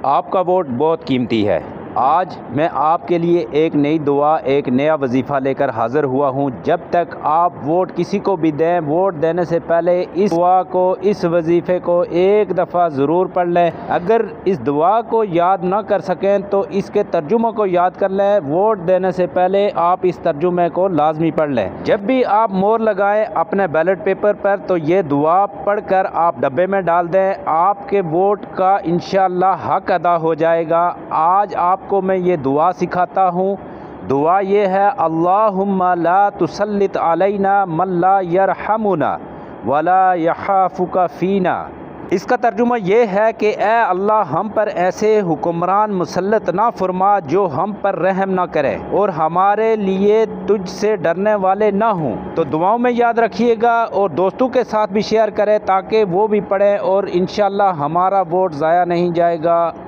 आपका वोट बहुत कीमती है। आज मैं आपके लिए एक नई दुआ, एक नया वजीफ़ा लेकर हाज़िर हुआ हूँ। जब तक आप वोट किसी को भी दें, वोट देने से पहले इस दुआ को, इस वजीफ़े को एक दफ़ा ज़रूर पढ़ लें। अगर इस दुआ को याद ना कर सकें तो इसके तर्जुमे को याद कर लें। वोट देने से पहले आप इस तर्जुमे को लाजमी पढ़ लें। जब भी आप मोहर लगाएं अपने बैलेट पेपर पर तो ये दुआ पढ़कर आप डब्बे में डाल दें। आपके वोट का इंशाअल्लाह हक अदा हो जाएगा। आज आपको मैं ये दुआ सिखाता हूँ। दुआ ये है, अल्लाहुम्मा ला तुसल्लित अलैना मन ला यरहमुना वला यखाफुका फीना। इसका तर्जुमा ये है कि ए अल्लाह, हम पर ऐसे हुक्मरान मुसल्लत ना फरमा जो हम पर रहम ना करें और हमारे लिए तुझसे डरने वाले ना हों। तो दुआओं में याद रखिएगा और दोस्तों के साथ भी शेयर करें ताकि वो भी पढ़ें और इंशाअल्लाह हमारा वोट ज़ाया नहीं जाएगा।